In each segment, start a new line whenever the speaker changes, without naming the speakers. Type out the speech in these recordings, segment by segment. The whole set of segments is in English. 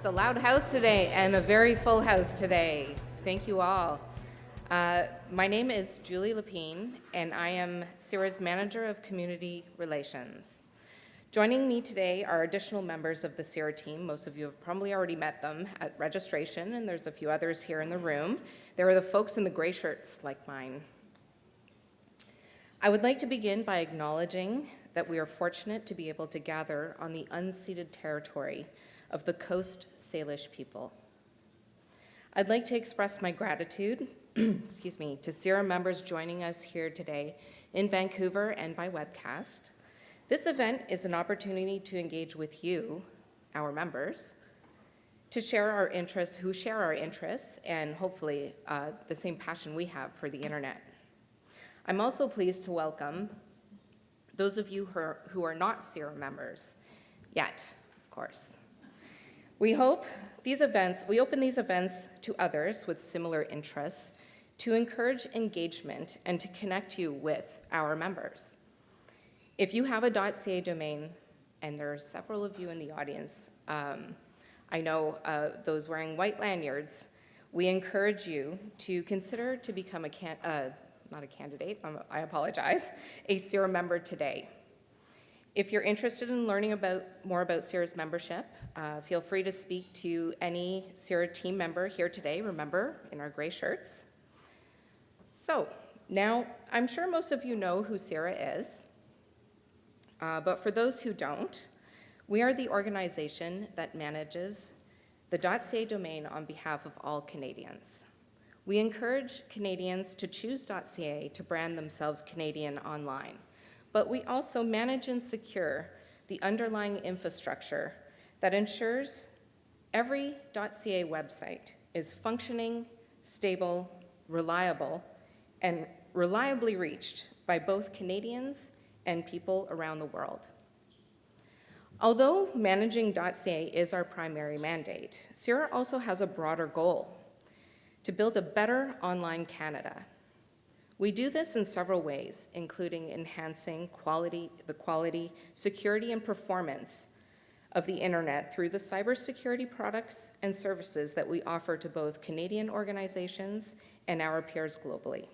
It's a loud house today and a very full house today. Thank you all. My name is Julie Lapine, and I am CIRA's Manager of Community Relations. Joining me today are additional members of the CIRA team. Most of you have probably already met them at registration, and there's a few others here in the room. There are the folks in the gray shirts like mine. I would like to begin by acknowledging that we are fortunate to be able to gather on the unceded territory of the Coast Salish people. I'd like to express my gratitude to CIRA members joining us here today in Vancouver and by webcast. This event is an opportunity to engage with you, our members, to share our interests, who share our interests, and hopefully the same passion we have for the internet. I'm also pleased to welcome those of you who are not CIRA members yet, of course. We open these events to others with similar interests to encourage engagement and to connect you with our members. If you have a .ca domain, and there are several of you in the audience, I know those wearing white lanyards, we encourage you to consider to become not a candidate, I apologize, a CIRA member today. If you're interested in learning more about CIRA's membership, feel free to speak to any CIRA team member here today, remember, in our gray shirts. So, now, I'm sure most of you know who CIRA is, but for those who don't, we are the organization that manages the .ca domain on behalf of all Canadians. We encourage Canadians to choose .ca to brand themselves Canadian online, but we also manage and secure the underlying infrastructure that ensures every .ca website is functioning, stable, reliable, and reliably reached by both Canadians and people around the world. Although managing .ca is our primary mandate, CIRA also has a broader goal: to build a better online Canada. We do this in several ways, including enhancing the quality, security, and performance of the internet through the cybersecurity products and services that we offer to both Canadian organizations and our peers globally.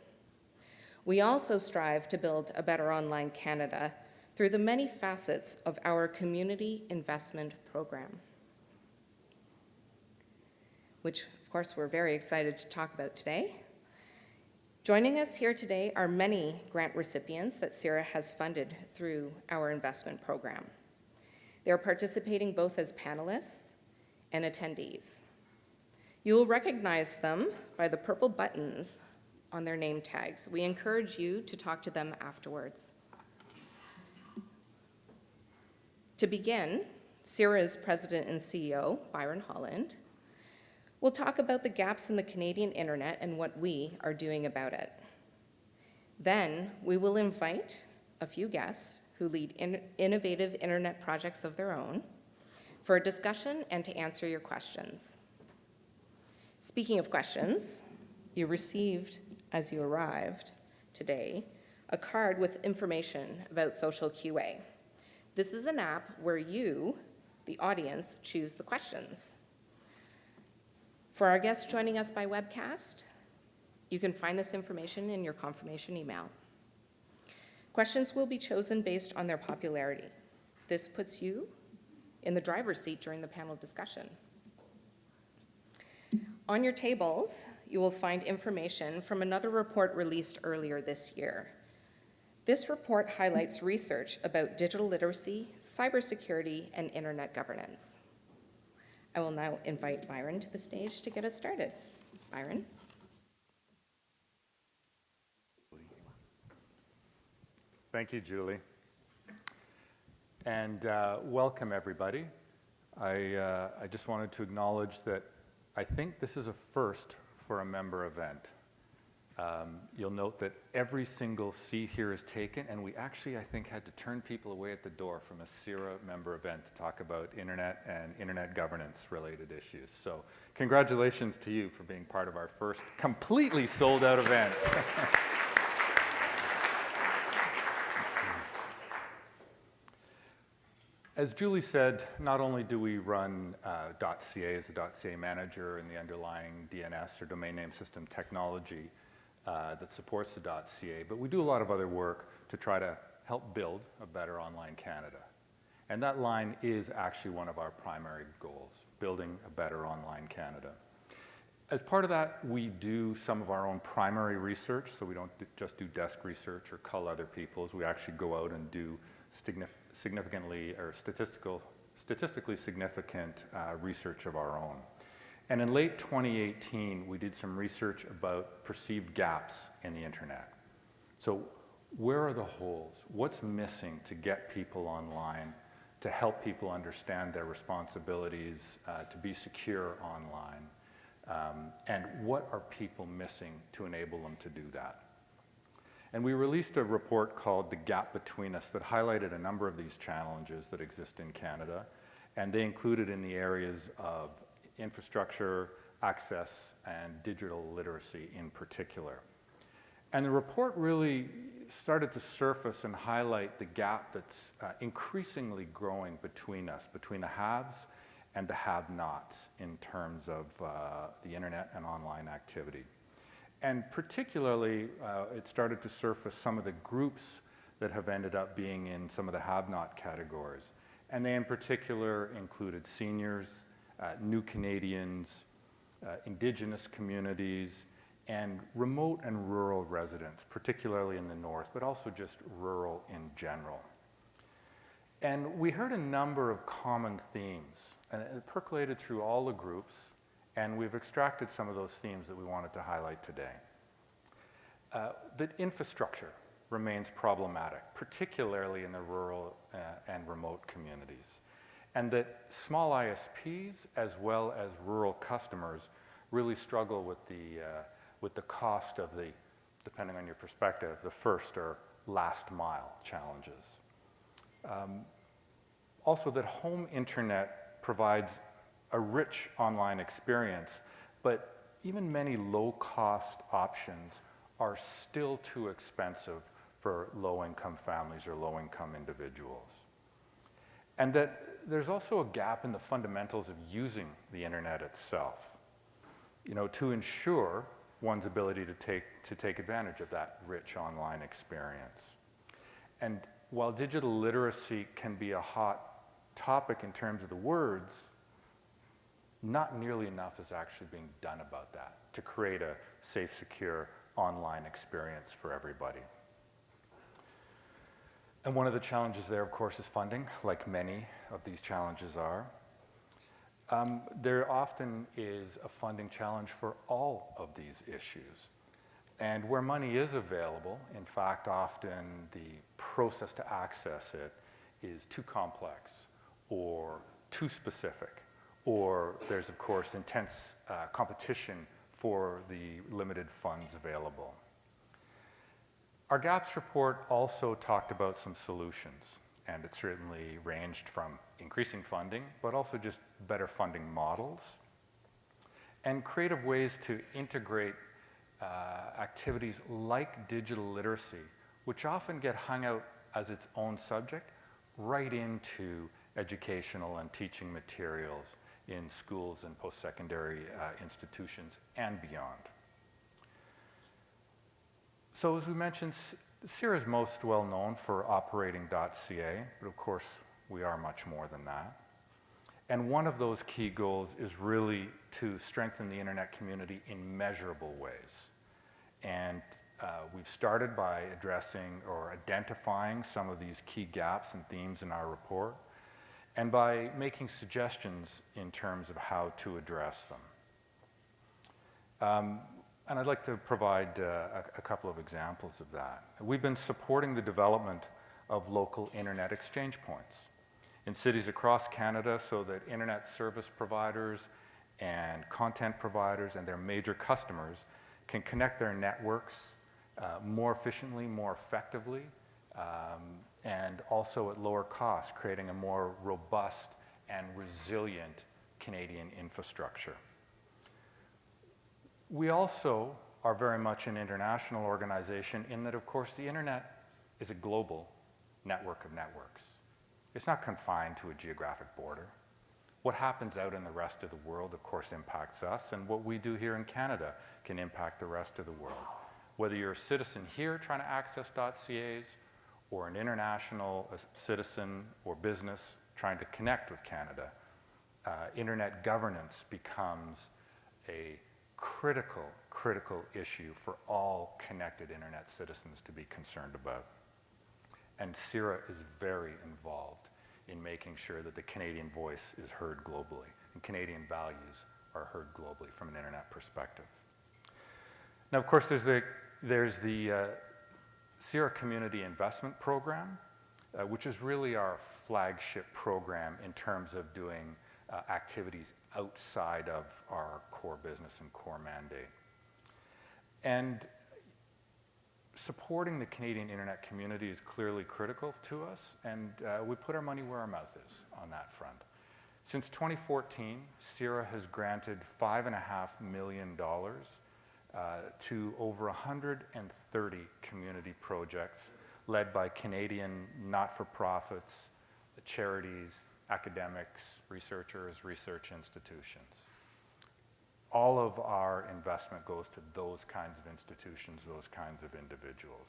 We also strive to build a better online Canada through the many facets of our community investment program, which of course we're very excited to talk about today. Joining us here today are many grant recipients that CIRA has funded through our investment program. They're participating both as panelists and attendees. You will recognize them by the purple buttons on their name tags. We encourage you to talk to them afterwards. To begin, CIRA's President and CEO, Byron Holland, we'll talk about the gaps in the Canadian internet and what we are doing about it. Then we will invite a few guests who lead innovative internet projects of their own for a discussion and to answer your questions. Speaking of questions, you received, as you arrived today, a card with information about Social QA. This is an app where you, the audience, choose the questions. For our guests joining us by webcast, you can find this information in your confirmation email. Questions will be chosen based on their popularity. This puts you in the driver's seat during the panel discussion. On your tables, you will find information from another report released earlier this year. This report highlights research about digital literacy, cybersecurity, and internet governance. I will now invite Byron to the stage to get us started. Byron.
Thank you, Julie. And welcome, everybody. I just wanted to acknowledge that I think this is a first for a member event. You'll note that every single seat here is taken, and we actually, I think, had to turn people away at the door from a CIRA member event to talk about internet and internet governance related issues. So congratulations to you for being part of our first completely sold out event. As Julie said, not only do we run .ca as a .ca manager and the underlying DNS or domain name system technology that supports the .ca, but we do a lot of other work to try to help build a better online Canada. And that line is actually one of our primary goals, building a better online Canada. As part of that, we do some of our own primary research, so we don't just do desk research or cull other people's. We actually go out and do significantly or statistically significant research of our own. And in late 2018, we did some research about perceived gaps in the internet. So where are the holes? What's missing to get people online, to help people understand their responsibilities, to be secure online? And what are people missing to enable them to do that? And we released a report called The Gap Between Us that highlighted a number of these challenges that exist in Canada, and they included in the areas of infrastructure, access, and digital literacy in particular. And the report really started to surface and highlight the gap that's increasingly growing between us, between the haves and the have-nots in terms of the internet and online activity. And particularly, it started to surface some of the groups that have ended up being in some of the have-not categories. And they in particular included seniors, new Canadians, Indigenous communities, and remote and rural residents, particularly in the north, but also just rural in general. And we heard a number of common themes, and it percolated through all the groups, and we've extracted some of those themes that we wanted to highlight today. That infrastructure remains problematic, particularly in the rural and remote communities, and that small ISPs as well as rural customers really struggle with the cost of the, depending on your perspective, the first or last mile challenges. Also that home internet provides a rich online experience, but even many low-cost options are still too expensive for low-income families or low-income individuals. And that there's also a gap in the fundamentals of using the internet itself, to ensure one's ability to take advantage of that rich online experience. And while digital literacy can be a hot topic in terms of the words, not nearly enough is actually being done about that to create a safe, secure online experience for everybody. And one of the challenges there, of course, is funding, like many of these challenges are. There often is a funding challenge for all of these issues. And where money is available, in fact, often the process to access it is too complex or too specific, or there's, of course, intense competition for the limited funds available. Our gaps report also talked about some solutions, and it certainly ranged from increasing funding, but also just better funding models, and creative ways to integrate activities like digital literacy, which often get hung out as its own subject, right into educational and teaching materials in schools and post-secondary institutions and beyond. So as we mentioned, CIRA is most well known for operating .ca, but of course we are much more than that. And one of those key goals is really to strengthen the internet community in measurable ways. And we've started by addressing or identifying some of these key gaps and themes in our report, and by making suggestions in terms of how to address them. And I'd like to provide a couple of examples of that. We've been supporting the development of local internet exchange points in cities across Canada so that internet service providers and content providers and their major customers can connect their networks more efficiently, more effectively, and also at lower cost, creating a more robust and resilient Canadian infrastructure. We also are very much an international organization in that, of course, the internet is a global network of networks. it's not confined to a geographic border. What happens out in the rest of the world, of course, impacts us, and what we do here in Canada can impact the rest of the world. Whether you're a citizen here trying to access .cas, or an international citizen or business trying to connect with Canada, internet governance becomes a critical issue for all connected internet citizens to be concerned about. And CIRA is very involved in making sure that the Canadian voice is heard globally and Canadian values are heard globally from an internet perspective. Now, of course, there's the CIRA Community Investment Program, which is really our flagship program in terms of doing activities outside of our core business and core mandate. And supporting the Canadian internet community is clearly critical to us, and we put our money where our mouth is on that front. Since 2014, CIRA has granted $5.5 million to over 130 community projects led by Canadian not-for-profits, charities, academics, researchers, research institutions. All of our investment goes to those kinds of institutions, those kinds of individuals.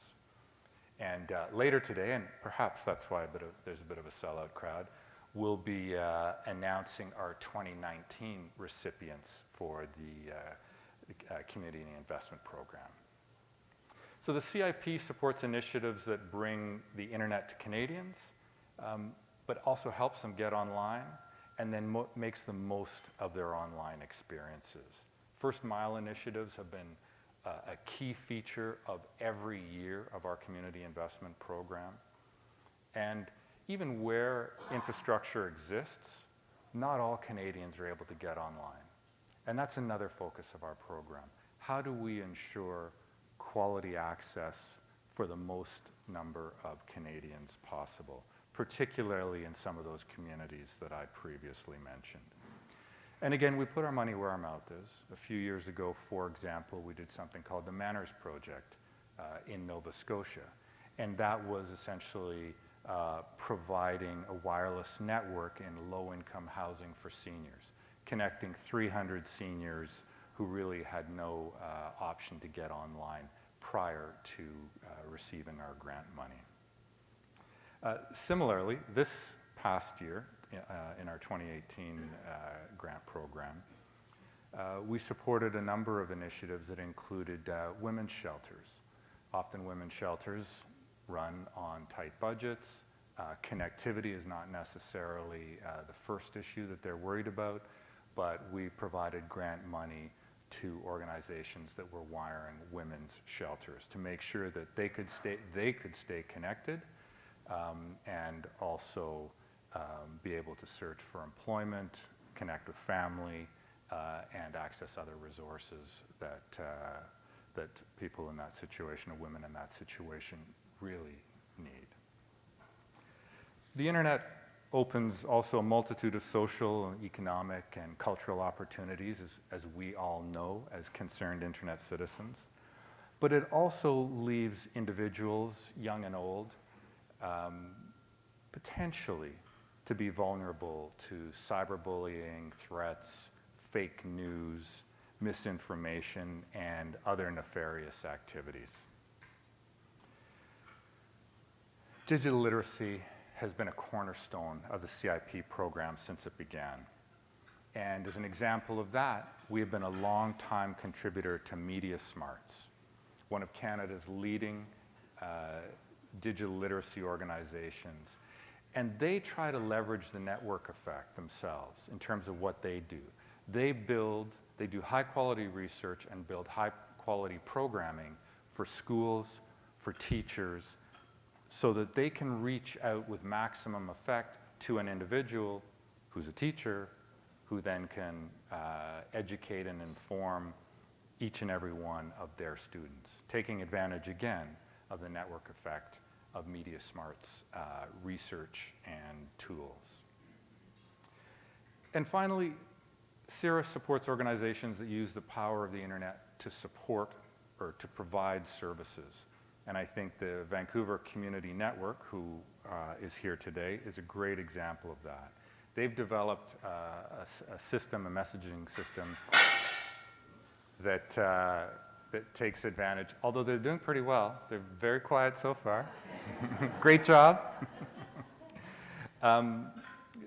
And later today, and perhaps that's why there's a bit of a sellout crowd, we'll be announcing our 2019 recipients for the Community Investment Program. So the CIP supports initiatives that bring the internet to Canadians, but also helps them get online and then makes the most of their online experiences. First mile initiatives have been a key feature of every year of our Community Investment Program. And even where infrastructure exists, not all Canadians are able to get online. And that's another focus of our program. How do we ensure quality access for the most number of Canadians possible, particularly in some of those communities that I previously mentioned? And again, we put our money where our mouth is. A few years ago, for example, we did something called the Manners Project in Nova Scotia. And that was essentially providing a wireless network in low-income housing for seniors, connecting 300 seniors who really had no option to get online prior to receiving our grant money. Similarly, this past year, in our 2018 grant program, we supported a number of initiatives that included women's shelters. Often women's shelters run on tight budgets. Connectivity is not necessarily the first issue that they're worried about, but we provided grant money to organizations that were wiring women's shelters to make sure that they could stay connected and also be able to search for employment, connect with family, and access other resources that people in that situation, or women in that situation, really need. The internet opens also a multitude of social, economic, and cultural opportunities, as we all know as concerned internet citizens. But it also leaves individuals, young and old, potentially to be vulnerable to cyberbullying, threats, fake news, misinformation, and other nefarious activities. Digital literacy has been a cornerstone of the CIP program since it began. And as an example of that, we have been a long-time contributor to Media Smarts, one of Canada's leading digital literacy organizations. And they try to leverage the network effect themselves in terms of what they do. They do high-quality research and build high-quality programming for schools, for teachers, so that they can reach out with maximum effect to an individual who's a teacher, who then can educate and inform each and every one of their students, taking advantage again of the network effect of Media Smarts research and tools. And finally, CIRA supports organizations that use the power of the internet to support or to provide services. And I think the Vancouver Community Network, who is here today, is a great example of that. They've developed a system, a messaging system that, that takes advantage, although they're doing pretty well. They're very quiet so far. Great job. The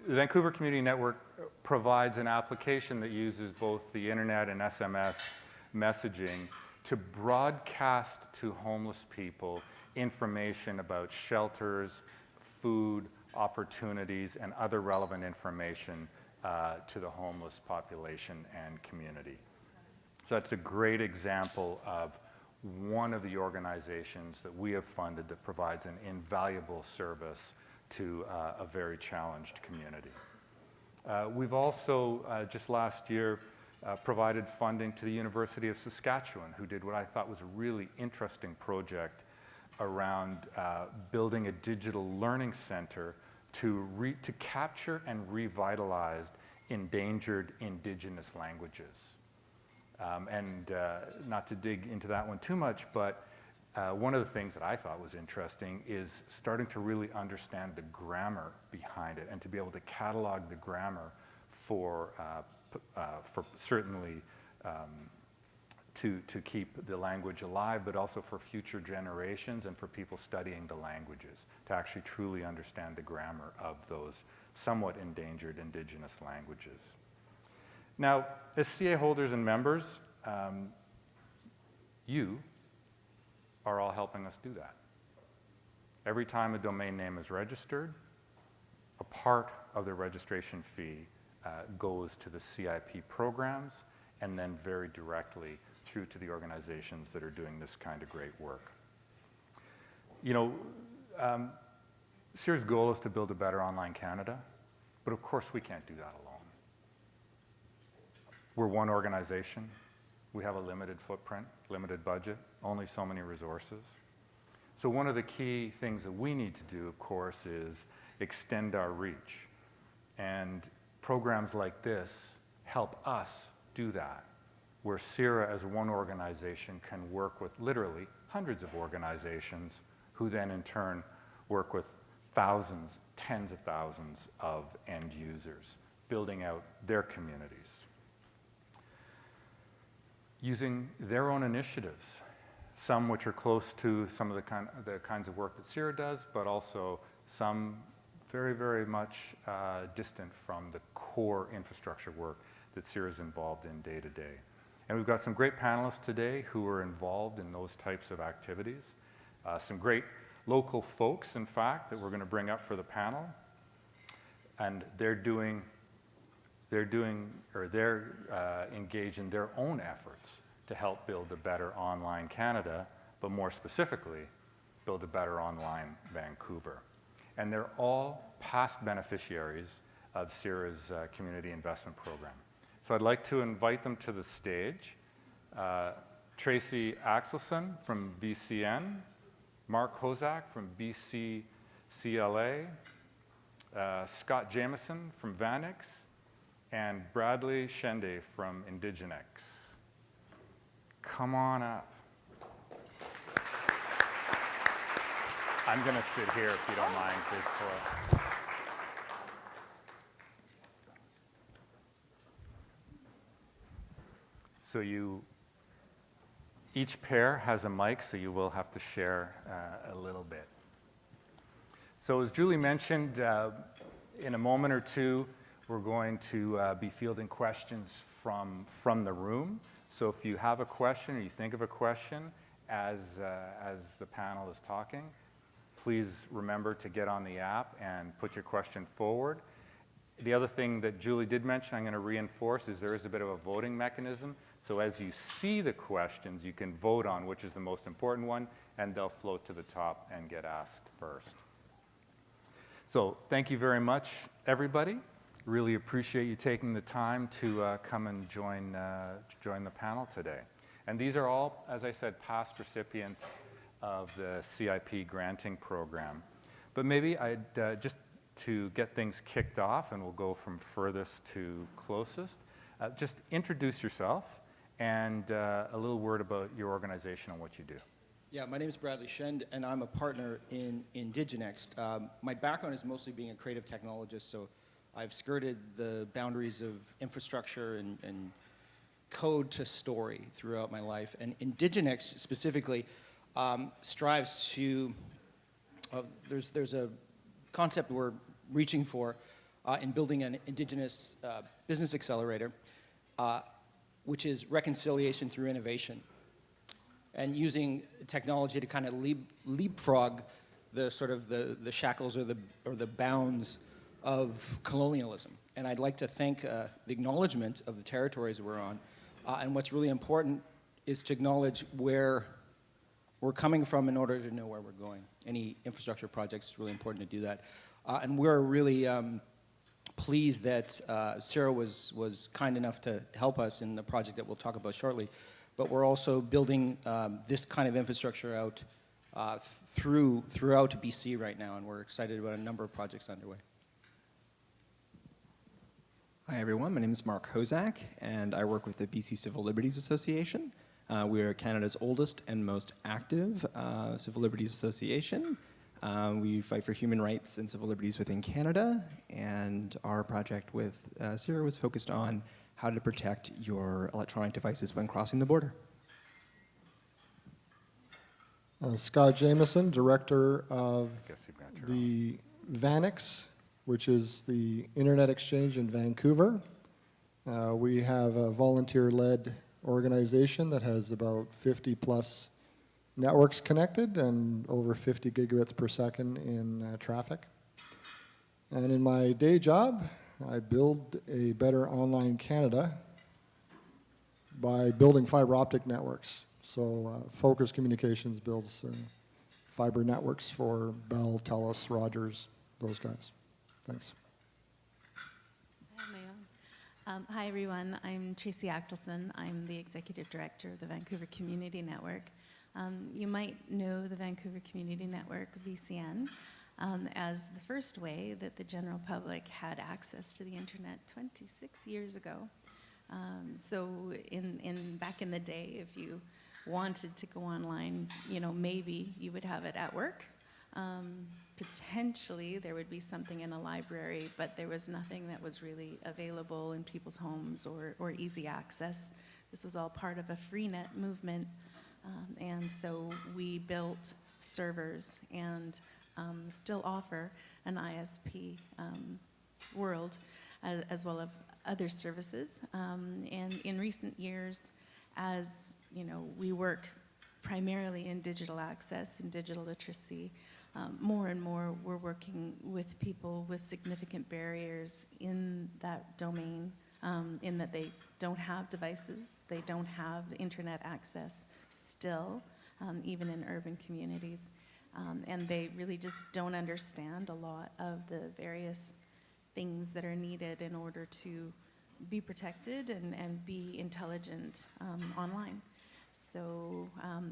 Vancouver Community Network provides an application that uses both the internet and SMS messaging to broadcast to homeless people information about shelters, food, opportunities, and other relevant information to the homeless population and community. So that's a great example of one of the organizations that we have funded that provides an invaluable service to a very challenged community. We've also, just last year, provided funding to the University of Saskatchewan, who did what I thought was a really interesting project around building a digital learning center to capture and revitalize endangered Indigenous languages. Not to dig into that one too much, but one of the things that I thought was interesting is starting to really understand the grammar behind it and to be able to catalog the grammar for certainly to keep the language alive, but also for future generations and for people studying the languages, to actually truly understand the grammar of those somewhat endangered Indigenous languages. Now, as CA holders and members, you are all helping us do that. Every time a domain name is registered, a part of the registration fee goes to the CIP programs and then very directly through to the organizations that are doing this kind of great work. You know, CIRA's goal is to build a better online Canada, but of course we can't do that alone. We're one organization. We have a limited footprint, limited budget, only so many resources. So one of the key things that we need to do, of course, is extend our reach. And programs like this help us do that, where CIRA as one organization can work with literally hundreds of organizations who then in turn work with thousands, tens of thousands of end users, building out their communities, using their own initiatives, some which are close to some of the kinds of work that CIRA does, but also some very, very much distant from the core infrastructure work that CIRA is involved in day to day. And we've got some great panelists today who are involved in those types of activities. Some great local folks, in fact, that we're going to bring up for the panel. And they're engaged in their own efforts to help build a better online Canada, but more specifically, build a better online Vancouver. And they're all past beneficiaries of CIRA's community investment program. So I'd like to invite them to the stage. Tracey Axelsson from VCN, Mark Hosak from BC CLA, Scott Jamieson from Vanix, and Bradley Shende from Indigenext. Come on up. I'm going to sit here if you don't mind, please. So each pair has a mic, so you will have to share a little bit. So as Julie mentioned, in a moment or two, we're going to be fielding questions from the room. So if you have a question or you think of a question as the panel is talking, please remember to get on the app and put your question forward. The other thing that Julie did mention, I'm going to reinforce, is there is a bit of a voting mechanism. So as you see the questions, you can vote on which is the most important one, and they'll float to the top and get asked first. So thank you very much, everybody. Really appreciate you taking the time to come and join the panel today. And these are all, as I said, past recipients of the CIP granting program. But maybe just to get things kicked off, and we'll go from furthest to closest, just introduce yourself and a little word about your organization and what you do.
Yeah, my name is Bradley Shende, and I'm a partner in Indigenext. My background is mostly being a creative technologist, so I've skirted the boundaries of infrastructure and code to story throughout my life. And Indigenext specifically strives to, there's a concept we're reaching for in building an Indigenous business accelerator, which is reconciliation through innovation, and using technology to kind of leapfrog the sort of the shackles or the bounds of colonialism. And I'd like to thank the acknowledgement of the territories we're on. And what's really important is to acknowledge where we're coming from in order to know where we're going. Any infrastructure projects is really important to do that. And we're really pleased that CIRA was kind enough to help us in the project that we'll talk about shortly. But we're also building this kind of infrastructure out throughout BC right now, and we're excited about a number of projects underway.
Hi everyone, my name is Mark Hosak, and I work with the BC Civil Liberties Association. We are Canada's oldest and most active civil liberties association. We fight for human rights and civil liberties within Canada, and our project with CIRA was focused on how to protect your electronic devices when crossing the border.
Scott Jamieson, director of the Vanex, which is the Internet Exchange in Vancouver. We have a volunteer-led organization that has about 50 plus networks connected and over 50 gigabits per second in traffic. And in my day job, I build a better online Canada by building fiber optic networks. So Focus Communications builds fiber networks for Bell, TELUS, Rogers, those guys. Thanks.
Hi everyone, I'm Tracey Axelsson. I'm the Executive Director of the Vancouver Community Network. You might know the Vancouver Community Network, VCN, as the first way that the general public had access to the internet 26 years ago. So back in the day, if you wanted to go online, maybe you would have it at work. Potentially there would be something in a library, but there was nothing that was really available in people's homes or easy access. This was all part of a freenet movement, and so we built servers and still offer an ISP world as well as other services. And in recent years, as we work primarily in digital access and digital literacy, more and more we're working with people with significant barriers in that domain, in that they don't have devices, they don't have internet access still, even in urban communities. And they really just don't understand a lot of the various things that are needed in order to be protected and be intelligent online. So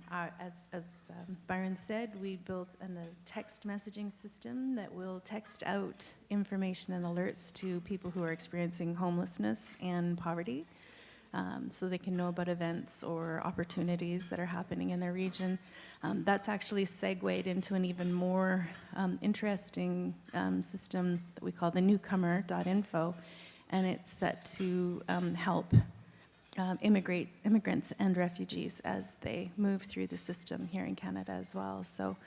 as Byron said, we built a text messaging system that will text out information and alerts to people who are experiencing homelessness and poverty, so they can know about events or opportunities that are happening in their region. That's actually segued into an even more interesting system that we call the newcomer.info, and it's set to help immigrants and refugees as they move through the system here in Canada as well. So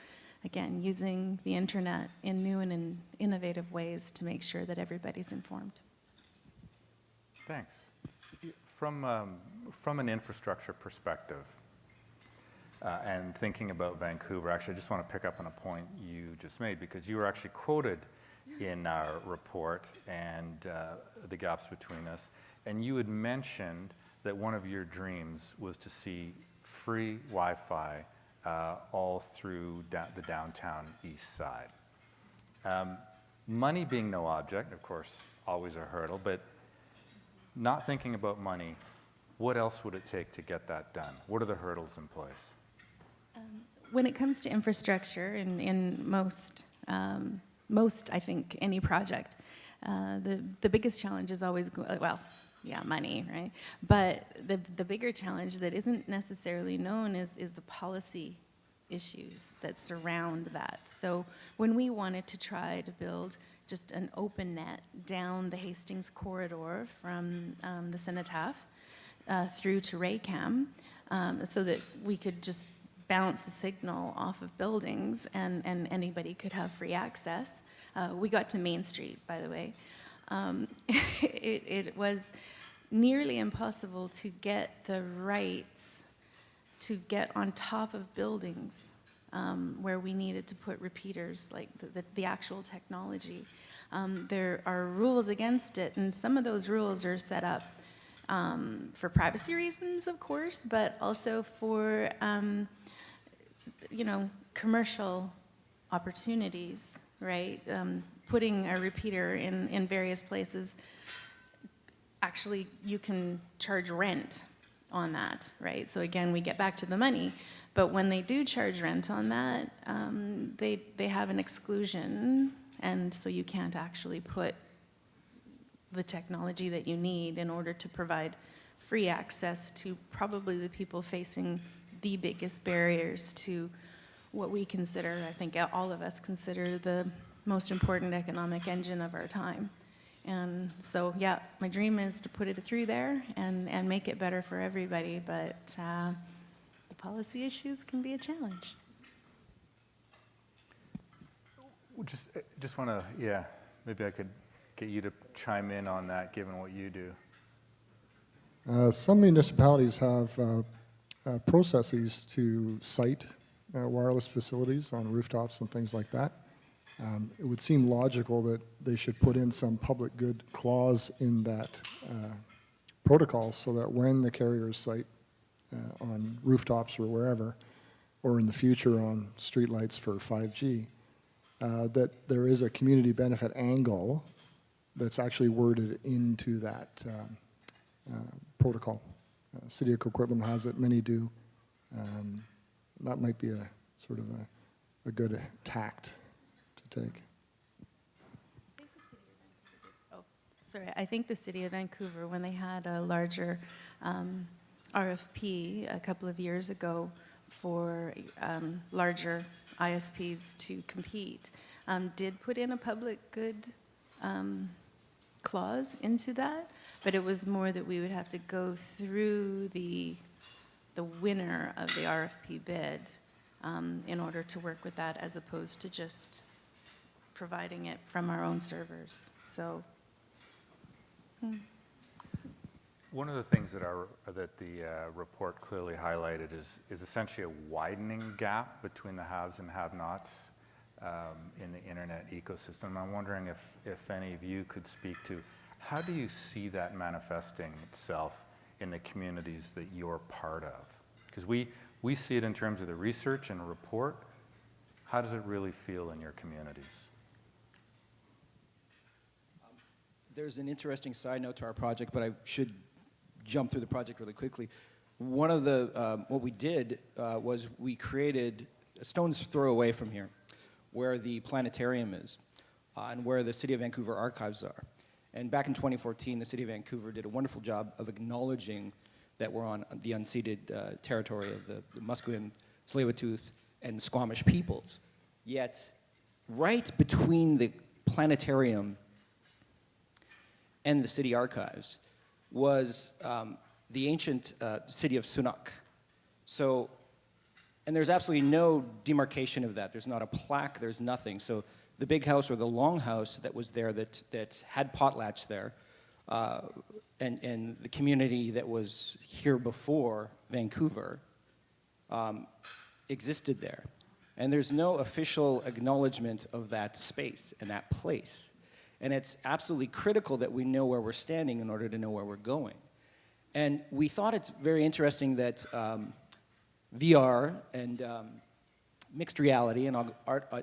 again, using the internet in new and innovative ways to make sure that everybody's informed.
Thanks. From an infrastructure perspective, and thinking about Vancouver, actually I just want to pick up on a point you just made, because you were actually quoted in our report and the gaps between us, and you had mentioned that one of your dreams was to see free Wi-Fi all through the downtown east side. Money being no object, of course, always a hurdle, but not thinking about money, what else would it take to get that done? What are the hurdles in place?
When it comes to infrastructure, in most, I think, any project, the biggest challenge is always, money, right? But the bigger challenge that isn't necessarily known is the policy issues that surround that. So when we wanted to try to build just an open net down the Hastings corridor from the Cenotaph through to Raycam, so that we could just bounce a signal off of buildings and anybody could have free access. We got to Main Street, by the way. It was nearly impossible to get the rights to get on top of buildings where we needed to put repeaters, like the actual technology. There are rules against it, and some of those rules are set up for privacy reasons, of course, but also for commercial opportunities, right? Putting a repeater in various places, actually you can charge rent on that, right? So again, we get back to the money, but when they do charge rent on that, they have an exclusion, and so you can't actually put the technology that you need in order to provide free access to probably the people facing the biggest barriers to what we consider, I think all of us consider, the most important economic engine of our time. And so, yeah, my dream is to put it through there and make it better for everybody, but the policy issues can be a challenge.
Just want to, yeah, maybe I could get you to chime in on that, given what you do.
Some municipalities have processes to site wireless facilities on rooftops and things like that. It would seem logical that they should put in some public good clause in that protocol so that when the carriers site on rooftops or wherever, or in the future on streetlights for 5G, that there is a community benefit angle that's actually worded into that protocol. City of Coquitlam has it, many do. That might be a sort of a good tact to take.
Sorry, I think the City of Vancouver, when they had a larger RFP a couple of years ago for larger ISPs to compete, did put in a public good clause into that, but it was more that we would have to go through the winner of the RFP bid in order to work with that, as opposed to just providing it from our own servers. So.
One of the things that the report clearly highlighted is essentially a widening gap between the haves and have-nots in the internet ecosystem. I'm wondering if any of you could speak to how do you see that manifesting itself in the communities that you're part of? Because we see it in terms of the research and report. How does it really feel in your communities?
There's an interesting side note to our project, but I should jump through the project really quickly. One of the, what we did was we created a stone's throw away from here, where the planetarium is, and where the City of Vancouver archives are. And back in 2014, the City of Vancouver did a wonderful job of acknowledging that we're on the unceded territory of the Musqueam, Tsleil-Waututh, and Squamish peoples. Yet, right between the planetarium and the city archives was the ancient city of Sunak. So, and there's absolutely no demarcation of that. There's not a plaque, there's nothing. So the big house or the long house that was there that had potlatch there, and the community that was here before Vancouver existed there. And there's no official acknowledgement of that space and that place. And it's absolutely critical that we know where we're standing in order to know where we're going. And we thought it's very interesting that VR and mixed reality and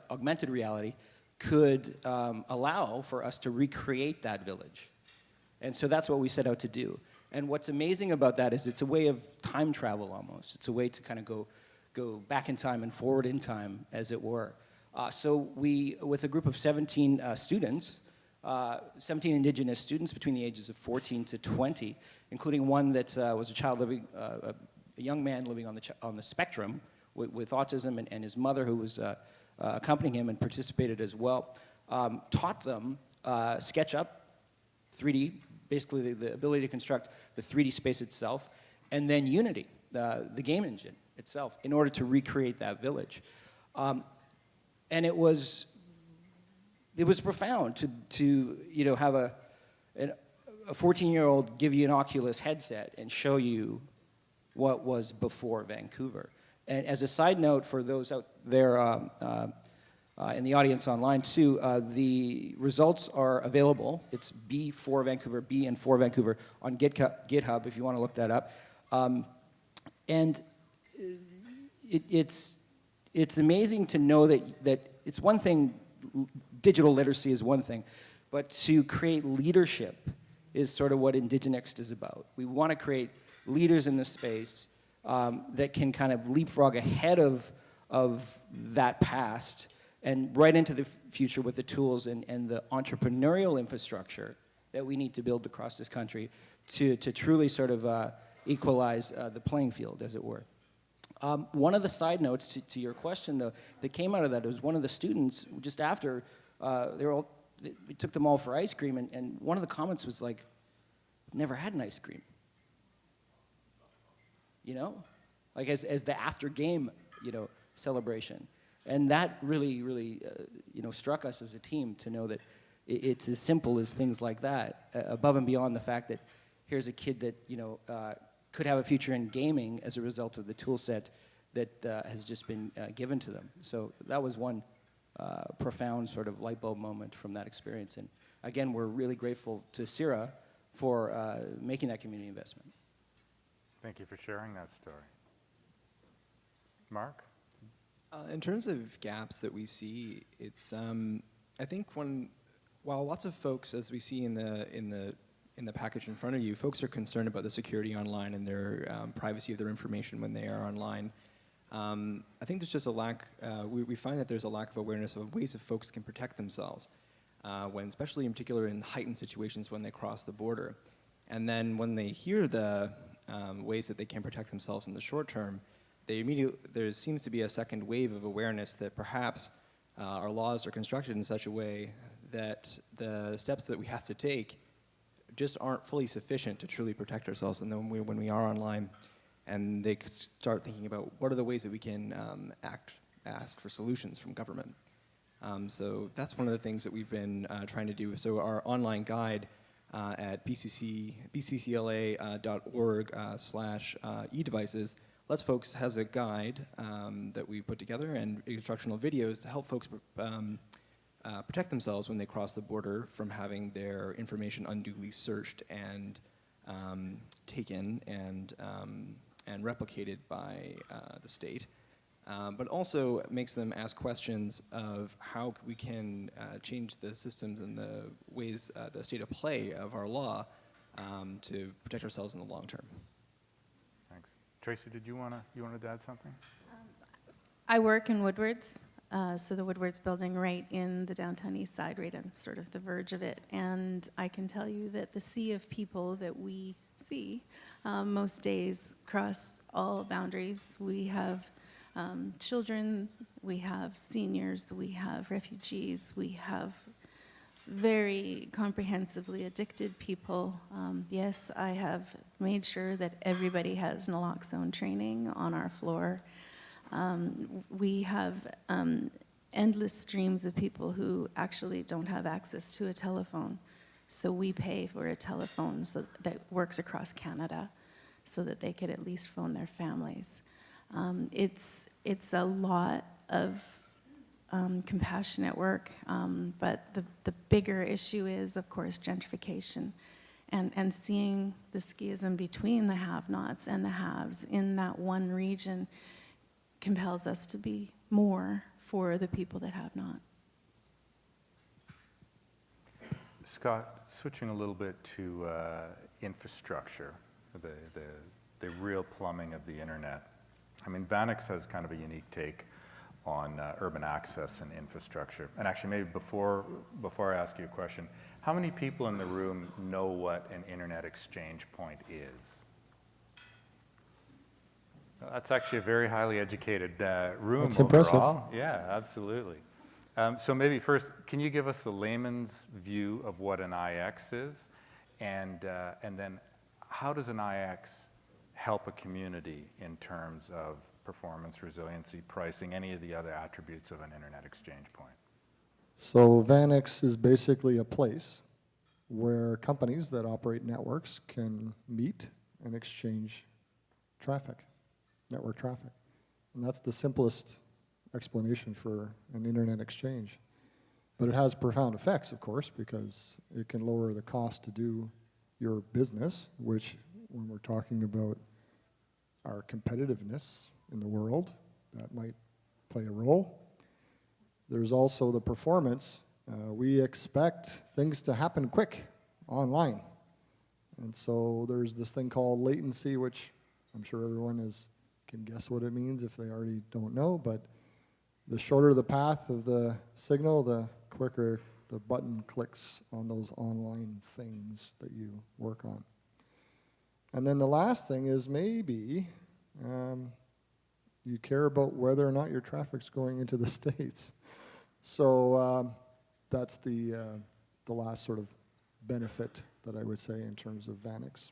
augmented reality could allow for us to recreate that village. And so that's what we set out to do. And what's amazing about that is it's a way of time travel almost. It's a way to kind of go back in time and forward in time, as it were. So we, with a group of 17 students, 17 Indigenous students between the ages of 14 to 20, including one that was a child living, a young man living on the spectrum, with autism, and his mother, who was accompanying him and participated as well, taught them SketchUp, 3D, basically the ability to construct the 3D space itself, and then Unity, the game engine itself, in order to recreate that village. And it was profound to you know, have a 14-year-old give you an Oculus headset and show you what was before Vancouver. And as a side note, for those out there in the audience online too, the results are available. It's B for Vancouver, B and for Vancouver on GitHub if you want to look that up. And it's amazing to know that it's one thing, digital literacy is one thing, but to create leadership is sort of what Indigenext is about. We want to create leaders in the space that can kind of leapfrog ahead of that past and right into the future with the tools and the entrepreneurial infrastructure that we need to build across this country to truly sort of equalize the playing field, as it were. One of the side notes to your question, though, that came out of that was one of the students, just after, we took them all for ice cream, and one of the comments was like, never had an ice cream. You know? Like as the after game, you know, celebration. And that really, really, you know, struck us as a team to know that it's as simple as things like that, above and beyond the fact that here's a kid that, you know, could have a future in gaming as a result of the tool set that has just been given to them. So that was one profound sort of light bulb moment from that experience. And again, we're really grateful to CIRA for making that community investment.
Thank you for sharing that story. Mark?
In terms of gaps that we see, it's I think while lots of folks, as we see in the package in front of you, folks are concerned about the security online and their privacy of their information when they are online. I think there's just a lack. We find that there's a lack of awareness of ways that folks can protect themselves, especially in particular in heightened situations when they cross the border, and then when they hear the ways that they can protect themselves in the short term, there seems to be a second wave of awareness that perhaps our laws are constructed in such a way that the steps that we have to take just aren't fully sufficient to truly protect ourselves. And then when we are online, and they start thinking about what are the ways that we can ask for solutions from government. So that's one of the things that we've been trying to do. So our online guide at bccla.org/eDevices has a guide that we put together and instructional videos to help folks protect themselves when they cross the border from having their information unduly searched and taken and replicated by the state. But also makes them ask questions of how we can change the systems and the ways, the state of play of our law to protect ourselves in the long term.
Thanks. Tracey, did you wanna add something?
I work in Woodwards, so the Woodwards building right in the downtown east side, right on sort of the verge of it. And I can tell you that the sea of people that we see most days cross all boundaries. We have children, we have seniors, we have refugees, we have very comprehensively addicted people. Yes, I have made sure that everybody has naloxone training on our floor. We have endless streams of people who actually don't have access to a telephone. So we pay for a telephone that works across Canada so that they could at least phone their families. It's a lot of compassionate work, but the bigger issue is, of course, gentrification and seeing the schism between the have-nots and the haves in that one region compels us to be more for the people that have not.
Scott, switching a little bit to infrastructure, the real plumbing of the internet. I mean, Vanex has kind of a unique take on urban access and infrastructure. And actually, maybe before I ask you a question, how many people in the room know what an internet exchange point is? That's actually a very highly educated room
That's impressive.
overall. Yeah, absolutely. So maybe first, can you give us the layman's view of what an IX is? And then how does an IX help a community in terms of performance, resiliency, pricing, any of the other attributes of an internet exchange point?
So VanX is basically a place where companies that operate networks can meet and exchange traffic, network traffic. And that's the simplest explanation for an internet exchange. But it has profound effects, of course, because it can lower the cost to do your business, which, when we're talking about our competitiveness in the world, that might play a role. There's also the performance. We expect things to happen quick online. And so there's this thing called latency, which I'm sure everyone can guess what it means if they already don't know, but the shorter the path of the signal, the quicker the button clicks on those online things that you work on. And then the last thing is maybe you care about whether or not your traffic's going into the States. So that's the last sort of benefit that I would say in terms of VanX.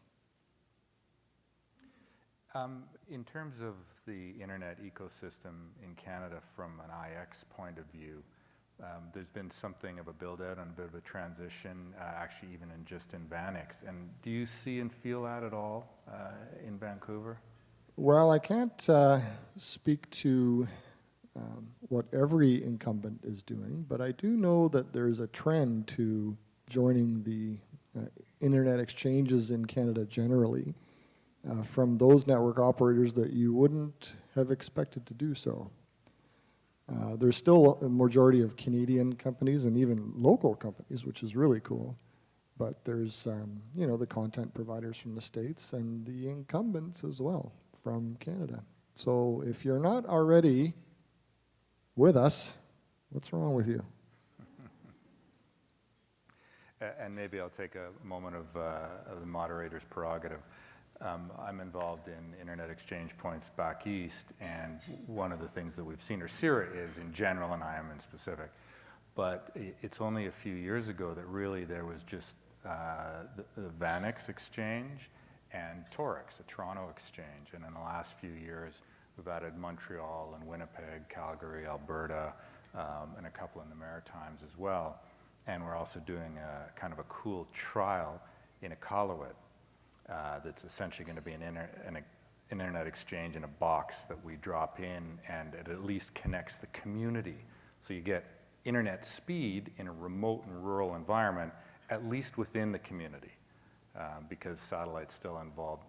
In terms of the internet ecosystem in Canada from an IX point of view, there's been something of a build-out and a bit of a transition, actually even just in VanX. And do you see and feel that at all in Vancouver?
Well, I can't speak to what every incumbent is doing, but I do know that there's a trend to joining the internet exchanges in Canada generally from those network operators that you wouldn't have expected to do so. There's still a majority of Canadian companies and even local companies, which is really cool. But there's, the content providers from the States and the incumbents as well from Canada. So if you're not already with us, what's wrong with you?
And maybe I'll take a moment of the moderator's prerogative. I'm involved in internet exchange points back east, and one of the things that we've seen, or CIRA is in general, and I am in specific, but it's only a few years ago that really there was just the VanX exchange and Torix, a Toronto exchange, and in the last few years we've added Montreal and Winnipeg, Calgary, Alberta, and a couple in the Maritimes as well. And we're also doing a kind of a cool trial in Iqaluit that's essentially going to be an internet exchange in a box that we drop in, and it at least connects the community. So you get internet speed in a remote and rural environment, at least within the community, because satellite's still involved.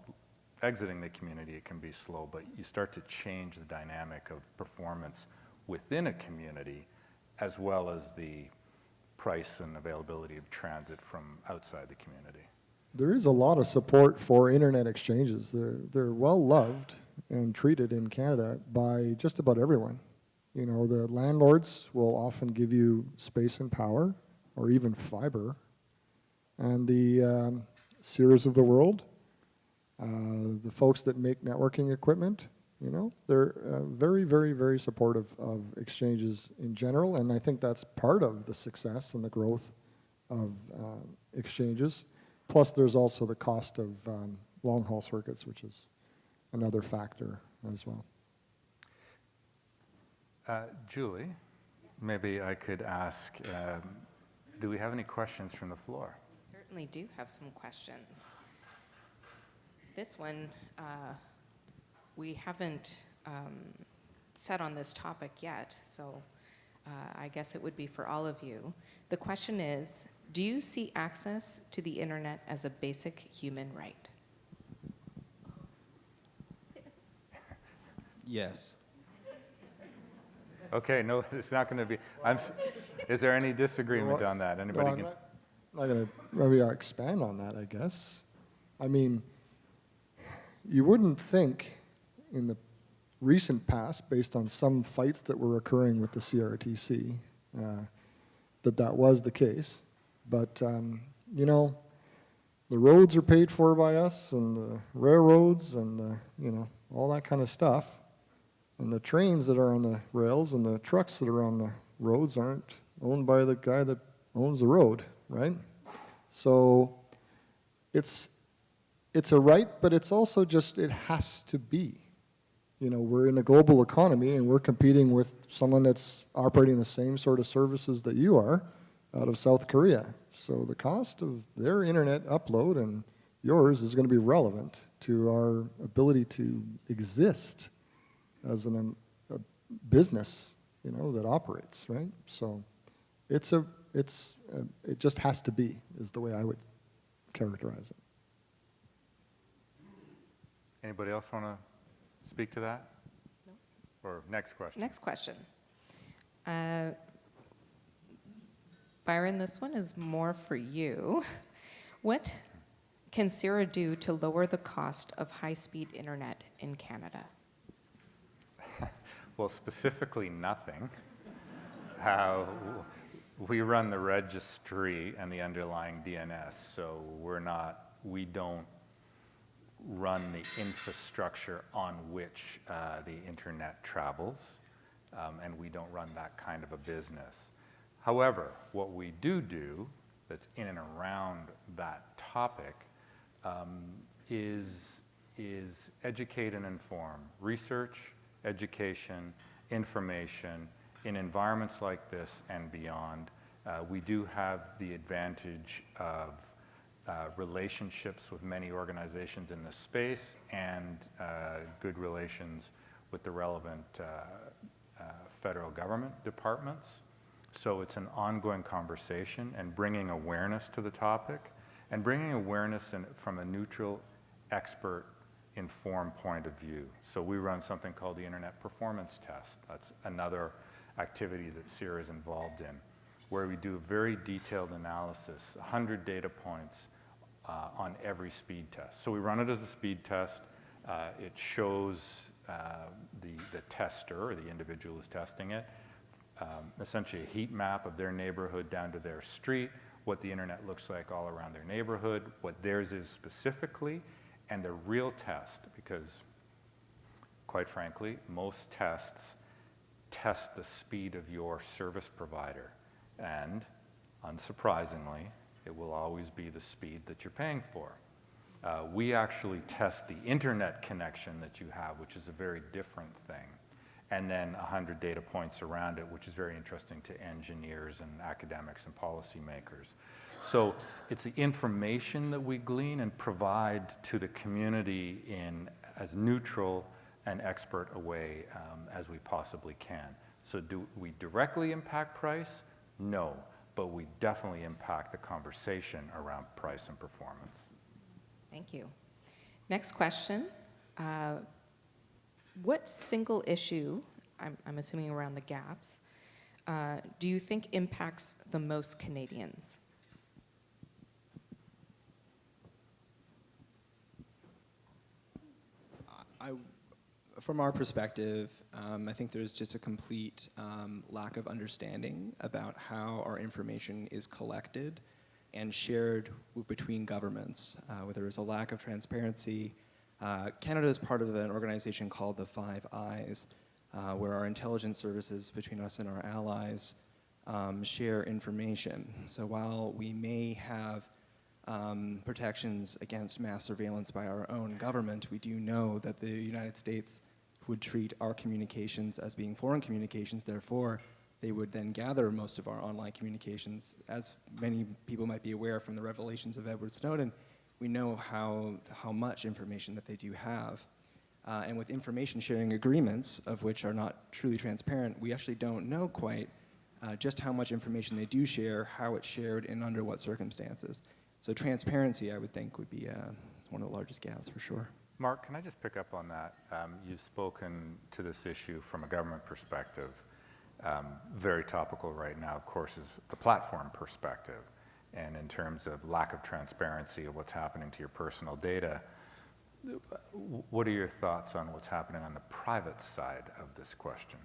Exiting the community, it can be slow, but you start to change the dynamic of performance within a community, as well as the price and availability of transit from outside the community.
There is a lot of support for internet exchanges. They're well loved and treated in Canada by just about everyone. You know, the landlords will often give you space and power, or even fiber. And the CIRAs of the world, the folks that make networking equipment, they're very, very, very supportive of exchanges in general, and I think that's part of the success and the growth of exchanges. Plus, there's also the cost of long-haul circuits, which is another factor as well.
Julie, maybe I could ask, do we have any questions from the floor?
We certainly do have some questions. This one, we haven't set on this topic yet, so I guess it would be for all of you. The question is, do you see access to the internet as a basic human right?
Yes.
Okay, no, it's not going to be. Is there any disagreement on that? Anybody?
I'm not going to. Maybe I'll expand on that, I guess. I mean, you wouldn't think in the recent past, based on some fights that were occurring with the CRTC, that was the case. But, the roads are paid for by us, and the railroads, and all that kind of stuff. And the trains that are on the rails and the trucks that are on the roads aren't owned by the guy that owns the road, right? So it's a right, but it's also just, it has to be. You know, we're in a global economy and we're competing with someone that's operating the same sort of services that you are out of South Korea. So the cost of their internet upload and yours is going to be relevant to our ability to exist as a business, you know, that operates, right? So it just has to be, is the way I would characterize it.
Anybody else want to speak to that?
No.
Or next question?
Next question. Byron, this one is more for you. What can CIRA do to lower the cost of high-speed internet in Canada?
Well, specifically nothing. We run the registry and the underlying DNS, so we don't run the infrastructure on which the internet travels, and we don't run that kind of a business. However, what we do that's in and around that topic is educate and inform. Research, education, information in environments like this and beyond. We do have the advantage of relationships with many organizations in this space and good relations with the relevant federal government departments. So it's an ongoing conversation and bringing awareness to the topic and bringing awareness from a neutral, expert, informed point of view. So we run something called the Internet Performance Test. That's another activity that CIRA is involved in, where we do a very detailed analysis, 100 data points on every speed test. So we run it as a speed test. It shows the tester, or the individual who's testing it, essentially a heat map of their neighborhood down to their street, what the internet looks like all around their neighborhood, what theirs is specifically, and the real test, because quite frankly, most tests test the speed of your service provider. And unsurprisingly, it will always be the speed that you're paying for. We actually test the internet connection that you have, which is a very different thing. And then 100 data points around it, which is very interesting to engineers and academics and policymakers. So it's the information that we glean and provide to the community in as neutral and expert a way as we possibly can. So do we directly impact price? No, but we definitely impact the conversation around price and performance.
Thank you. Next question. What single issue, I'm assuming around the gaps, do you think impacts the most Canadians?
From our perspective, I think there's just a complete lack of understanding about how our information is collected and shared between governments, where there is a lack of transparency. Canada is part of an organization called the Five Eyes, where our intelligence services between us and our allies share information. So while we may have protections against mass surveillance by our own government, we do know that the United States would treat our communications as being foreign communications. Therefore, they would then gather most of our online communications. As many people might be aware from the revelations of Edward Snowden, we know how much information that they do have. And with information sharing agreements, of which are not truly transparent, we actually don't know quite just how much information they do share, how it's shared, and under what circumstances. So transparency, I would think, would be one of the largest gaps for sure.
Mark, can I just pick up on that? You've spoken to this issue from a government perspective. Very topical right now, of course, is the platform perspective. And in terms of lack of transparency of what's happening to your personal data, what are your thoughts on what's happening on the private side of this question?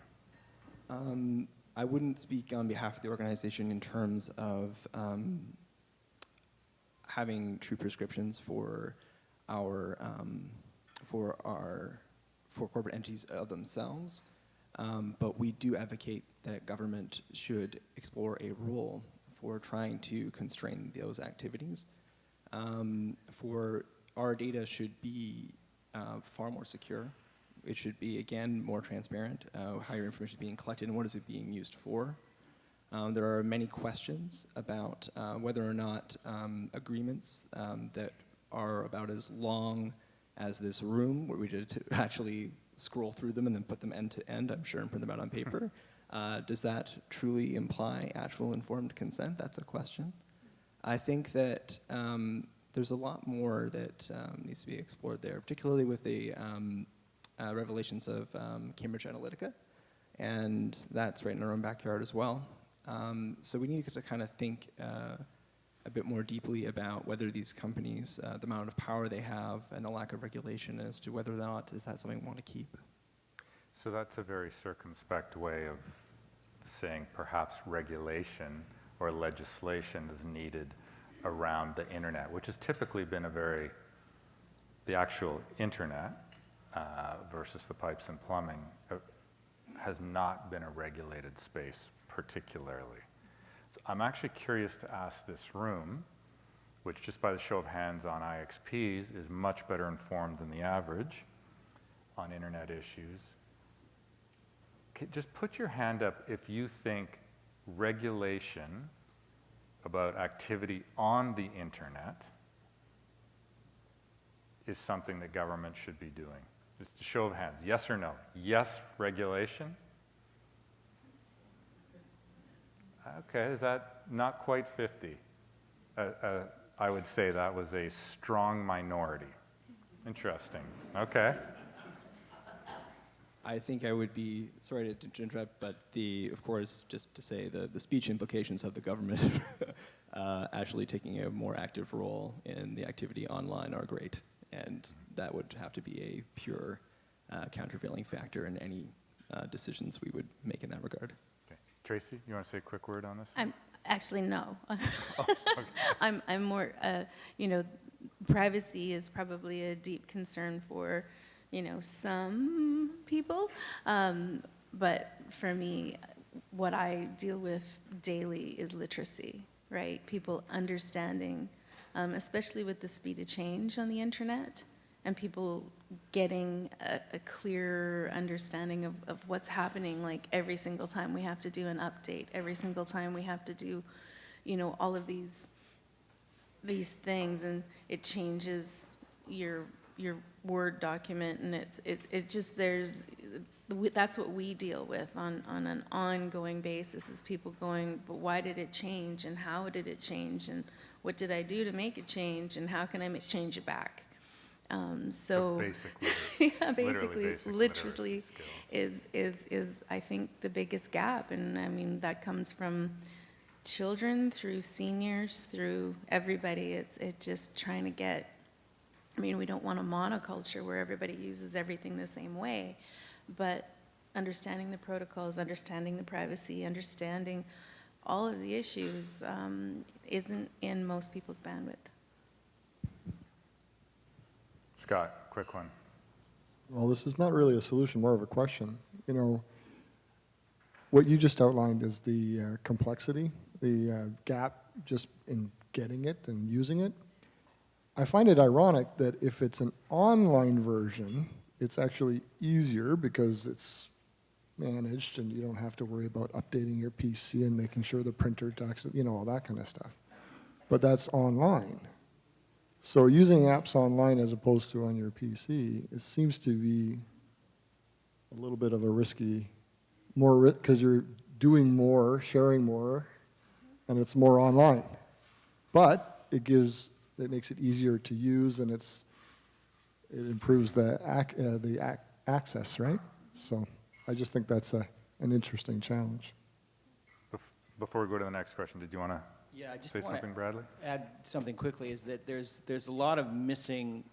I wouldn't speak on behalf of the organization in terms of having true prescriptions for our for corporate entities of themselves. But we do advocate that government should explore a role for trying to constrain those activities. For our data should be far more secure. It should be, again, more transparent, how your information is being collected and what is it being used for. There are many questions about whether or not agreements that are about as long as this room, where we did to actually scroll through them and then put them end to end, I'm sure, and print them out on paper. Does that truly imply actual informed consent? That's a question. I think that there's a lot more that needs to be explored there, particularly with the revelations of Cambridge Analytica, and that's right in our own backyard as well. So we need to kind of think a bit more deeply about whether these companies, the amount of power they have and the lack of regulation as to whether or not is that something we want to keep.
So that's a very circumspect way of saying perhaps regulation or legislation is needed around the internet, which has typically been the actual internet versus the pipes and plumbing has not been a regulated space particularly. So I'm actually curious to ask this room, which just by the show of hands on IXPs is much better informed than the average on internet issues. Just put your hand up if you think regulation about activity on the internet is something that government should be doing. Just a show of hands, yes or no? Yes, regulation? Okay, is that not quite 50? I would say that was a strong minority. Interesting, okay.
I think I would be, sorry to interrupt, but of course, just to say the speech implications of the government actually taking a more active role in the activity online are great. And that would have to be a pure countervailing factor in any decisions we would make in that regard.
Okay. Tracey, you want to say a quick word on this?
Actually, no.
Oh, okay.
I'm more, privacy is probably a deep concern for, some people. But for me, what I deal with daily is literacy, right? People understanding, especially with the speed of change on the internet, and people getting a clear understanding of what's happening, like every single time we have to do an update, every single time we have to do, all of these things, and it changes your Word document, and it just, that's what we deal with on an ongoing basis, is people going, but why did it change, and how did it change, and what did I do to make it change, and how can I change it back? So
basically,
yeah, basically,
literacy
is I think the biggest gap, and I mean that comes from children through seniors through everybody. It's just trying to get. I mean, we don't want a monoculture where everybody uses everything the same way, but understanding the protocols, understanding the privacy, understanding all of the issues isn't in most people's bandwidth.
Scott, quick one.
Well, this is not really a solution, more of a question. What you just outlined is the complexity, the gap just in getting it and using it. I find it ironic that if it's an online version, it's actually easier because it's managed and you don't have to worry about updating your PC and making sure the printer talks, all that kind of stuff. But that's online. So using apps online as opposed to on your PC, it seems to be a little bit of a risky, because you're doing more, sharing more, and it's more online. But it makes it easier to use, and it improves the access, right? So I just think that's an interesting challenge.
Before we go to the next question, did you want to say something, Bradley?
Add something quickly, is that there's a lot of missing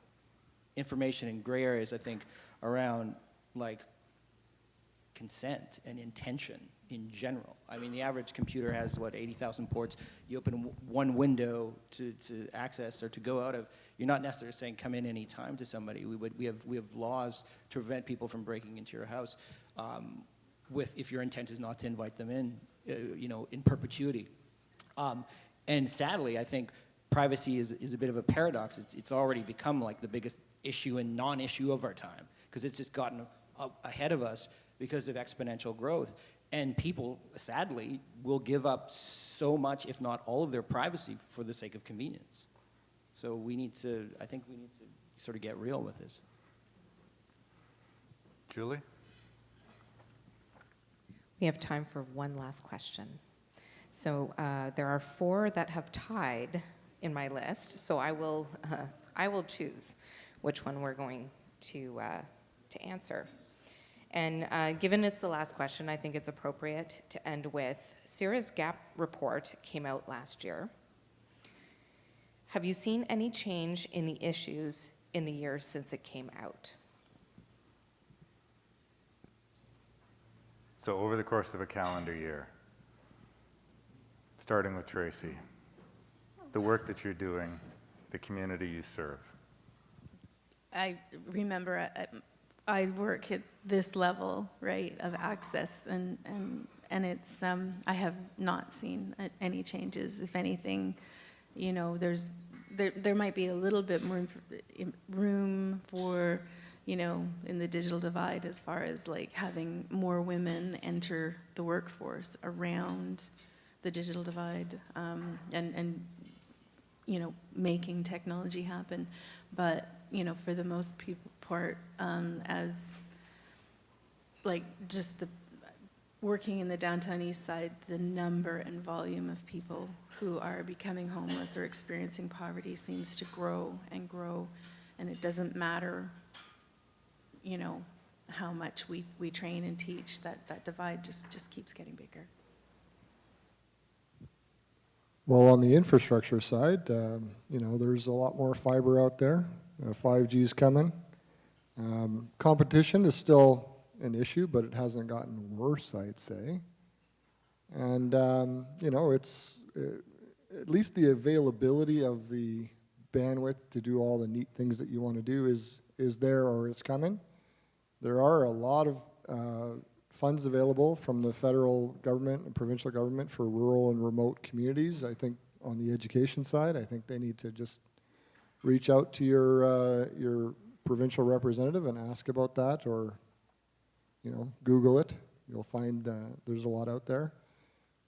information in gray areas, I think, around like consent and intention in general. I mean, the average computer has, what, 80,000 ports. You open one window to access or to go out of. You're not necessarily saying come in any time to somebody. We have laws to prevent people from breaking into your house if your intent is not to invite them in, in perpetuity. And sadly, I think privacy is a bit of a paradox. It's already become like the biggest issue and non-issue of our time, because it's just gotten ahead of us because of exponential growth. And people, sadly, will give up so much, if not all of their privacy for the sake of convenience. So I think we need to sort of get real with this.
Julie?
We have time for one last question. So there are 4 that have tied in my list, so I will choose which one we're going to answer. And given it's the last question, I think it's appropriate to end with CIRA's gap report came out last year. Have you seen any change in the issues in the years since it came out?
So over the course of a calendar year, starting with Tracey, the work that you're doing, the community you serve.
I remember I work at this level, right, of access, and it's I have not seen any changes. If anything, there might be a little bit more room for, in the digital divide, as far as like having more women enter the workforce around the digital divide, and making technology happen. But for the most part, as like just the working in the downtown east side, the number and volume of people who are becoming homeless or experiencing poverty seems to grow and grow, and it doesn't matter how much we train and teach, that divide just keeps getting bigger.
Well, on the infrastructure side, there's a lot more fiber out there. 5G's coming. Competition is still an issue, but it hasn't gotten worse, I'd say. And, it's at least the availability of the bandwidth to do all the neat things that you want to do is there, or it's coming. There are a lot of funds available from the federal government and provincial government for rural and remote communities. I think on the education side, I think they need to just reach out to your provincial representative and ask about that, or Google it. You'll find there's a lot out there.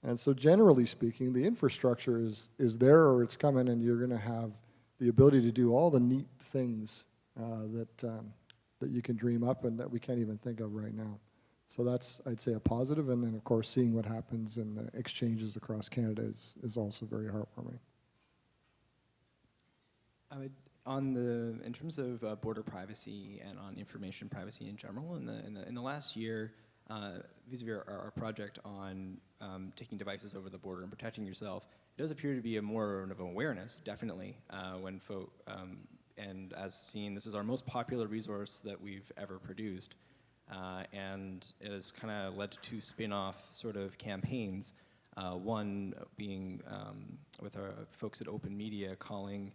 And so generally speaking, the infrastructure is there, or it's coming, and you're going to have the ability to do all the neat things that you can dream up and that we can't even think of right now. So that's, I'd say, a positive. And then, of course, seeing what happens in the exchanges across Canada is also very heartwarming.
In terms of border privacy and on information privacy in general, in the last year, vis-a-vis our project on taking devices over the border and protecting yourself, it does appear to be a more of an awareness, definitely, when and as seen, this is our most popular resource that we've ever produced, and it has kind of led to 2 spin-off sort of campaigns, one being with our folks at Open Media calling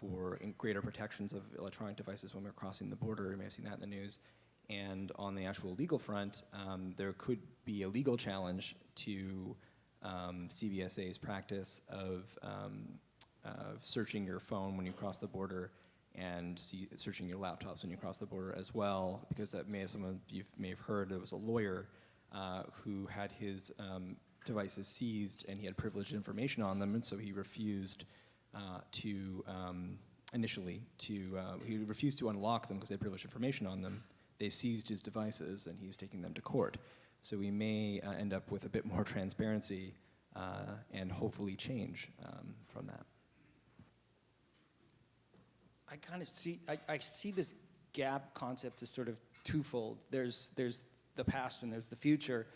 for greater protections of electronic devices when we're crossing the border. You may have seen that in the news. And on the actual legal front, there could be a legal challenge to CBSA's practice of searching your phone when you cross the border and searching your laptops when you cross the border as well, because some of you may have heard there was a lawyer who had his devices seized and he had privileged information on them, and so he refused initially to unlock them because they had privileged information on them. They seized his devices and he was taking them to court. So we may end up with a bit more transparency and hopefully change from that.
I kind of see this gap concept as sort of twofold. There's the past and there's the future.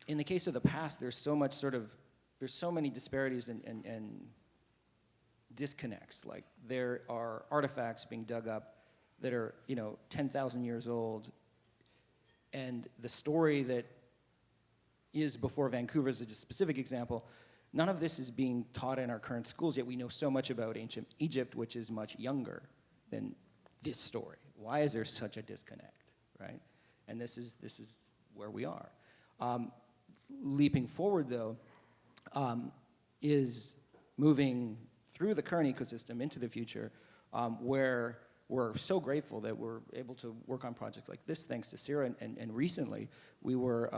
In the case of the past, there's so many disparities and disconnects. Like, there are artifacts being dug up that are 10,000 years old, and the story that is before Vancouver is a specific example. None of this is being taught in our current schools, yet we know so much about ancient Egypt, which is much younger than this story. Why is there such a disconnect, right? And this is where we are. Leaping forward, though, is moving through the current ecosystem into the future, where we're so grateful that we're able to work on projects like this thanks to CIRA, and recently we were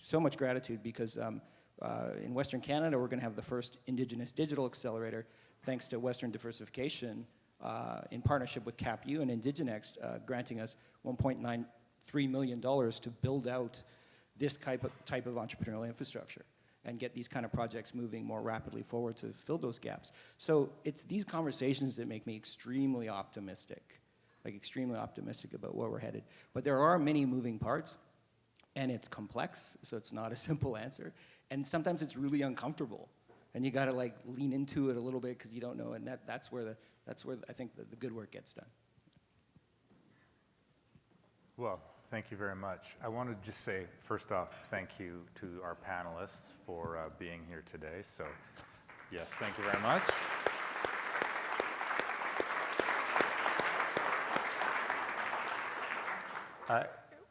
so much gratitude because in Western Canada we're going to have the first Indigenous Digital Accelerator thanks to Western Diversification in partnership with CapU and Indigenext granting us $1.93 million to build out this type of entrepreneurial infrastructure and get these kind of projects moving more rapidly forward to fill those gaps. So it's these conversations that make me extremely optimistic about where we're headed. But there are many moving parts, and it's complex, so it's not a simple answer. And sometimes it's really uncomfortable, and you got to like lean into it a little bit because you don't know, and that's where I think the good work gets done.
Well, thank you very much. I want to just say, first off, thank you to our panelists for being here today. So, yes, thank you very much.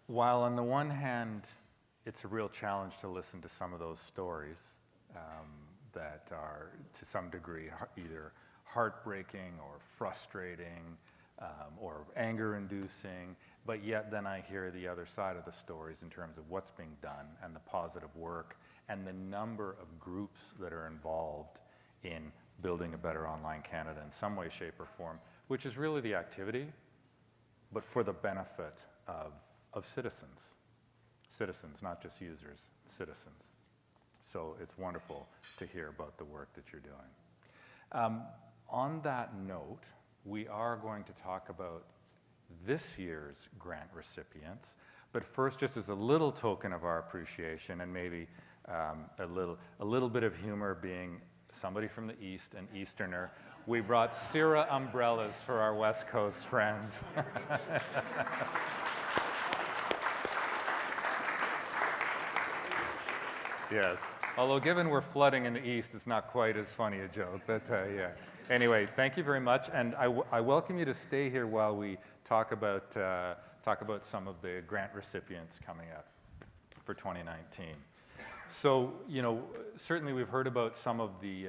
While on the one hand, it's a real challenge to listen to some of those stories that are, to some degree, either heartbreaking or frustrating or anger-inducing, but yet then I hear the other side of the stories in terms of what's being done and the positive work and the number of groups that are involved in building a better online Canada in some way, shape, or form, which is really the activity, but for the benefit of citizens. Citizens, not just users, citizens. So it's wonderful to hear about the work that you're doing. On that note, we are going to talk about this year's grant recipients, but first, just as a little token of our appreciation and maybe a little bit of humor, being somebody from the East, an Easterner, we brought CIRA umbrellas for our West Coast friends. Yes, although given we're flooding in the East, it's not quite as funny a joke, but yeah. Anyway, thank you very much, and I welcome you to stay here while we talk about some of the grant recipients coming up for 2019. So, you know, certainly we've heard about some of the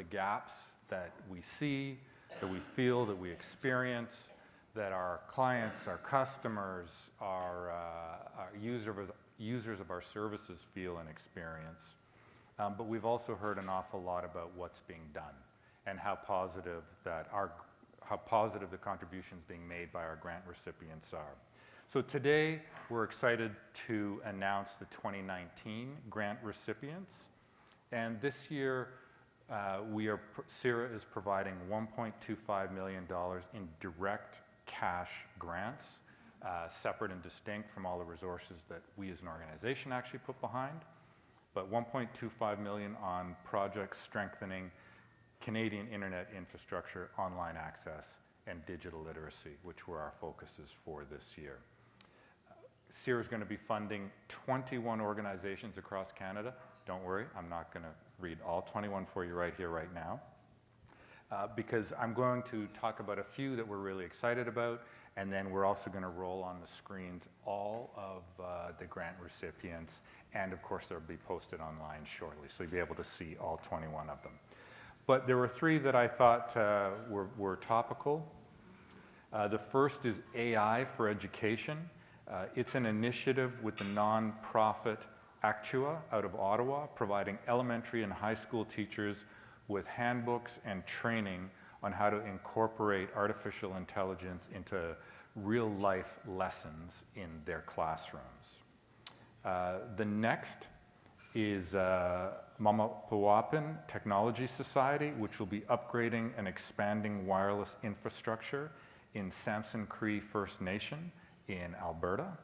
gaps that we see, that we feel, that we experience, that our clients, our customers, our users of our services feel and experience. But we've also heard an awful lot about what's being done and how positive the contributions being made by our grant recipients are. So today, we're excited to announce the 2019 grant recipients. And this year, CIRA is providing $1.25 million in direct cash grants, separate and distinct from all the resources that we as an organization actually put behind. But $1.25 million on projects strengthening Canadian internet infrastructure, online access, and digital literacy, which were our focuses for this year. CIRA is going to be funding 21 organizations across Canada. Don't worry, I'm not going to read all 21 for you right here, right now, because I'm going to talk about a few that we're really excited about, and then we're also going to roll on the screens all of the grant recipients, and of course they'll be posted online shortly, so you'll be able to see all 21 of them. But there were three that I thought were topical. The first is AI for Education. It's an initiative with the nonprofit Actua out of Ottawa, providing elementary and high school teachers with handbooks and training on how to incorporate artificial intelligence into real-life lessons in their classrooms. The next is Mamapuapan Technology Society, which will be upgrading and expanding wireless infrastructure in Samson Cree First Nation in Alberta.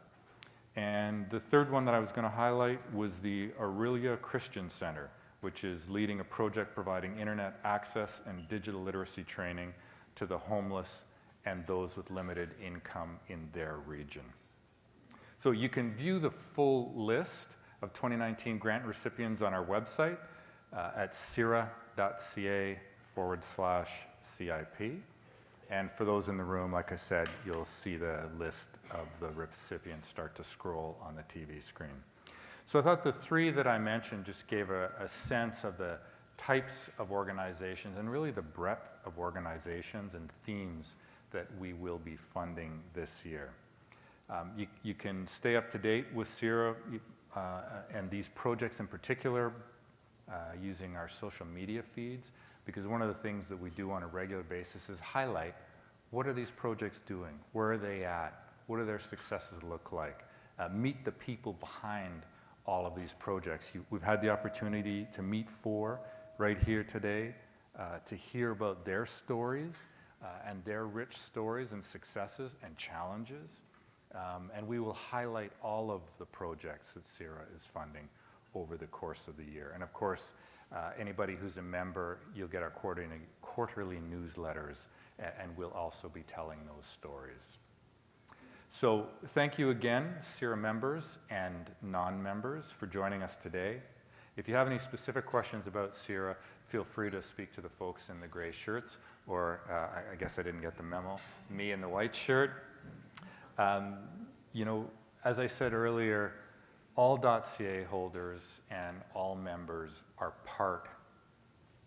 And the third one that I was going to highlight was the Aurelia Christian Center, which is leading a project providing internet access and digital literacy training to the homeless and those with limited income in their region. So you can view the full list of 2019 grant recipients on our website at CIRA.ca/CIP. And for those in the room, like I said, you'll see the list of the recipients start to scroll on the TV screen. So I thought the three that I mentioned just gave a sense of the types of organizations and really the breadth of organizations and themes that we will be funding this year. You can stay up to date with CIRA and these projects in particular using our social media feeds, because one of the things that we do on a regular basis is highlight what are these projects doing, where are they at, what do their successes look like, meet the people behind all of these projects. We've had the opportunity to meet 4 right here today to hear about their stories and their rich stories and successes and challenges. And we will highlight all of the projects that CIRA is funding over the course of the year. And of course, anybody who's a member, you'll get our quarterly newsletters, and we'll also be telling those stories. So thank you again, CIRA members and non-members, for joining us today. If you have any specific questions about CIRA, feel free to speak to the folks in the gray shirts, or I guess I didn't get the memo, me in the white shirt. You know, as I said earlier, all .ca holders and all members are part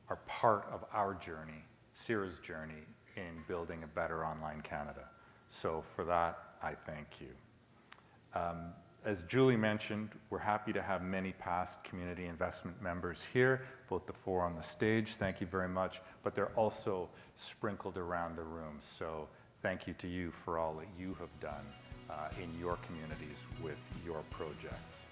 of our journey, CIRA's journey in building a better online Canada. So for that, I thank you. As Julie mentioned, we're happy to have many past community investment members here, both the 4 on the stage, thank you very much, but they're also sprinkled around the room. So thank you to you for all that you have done in your communities with your projects.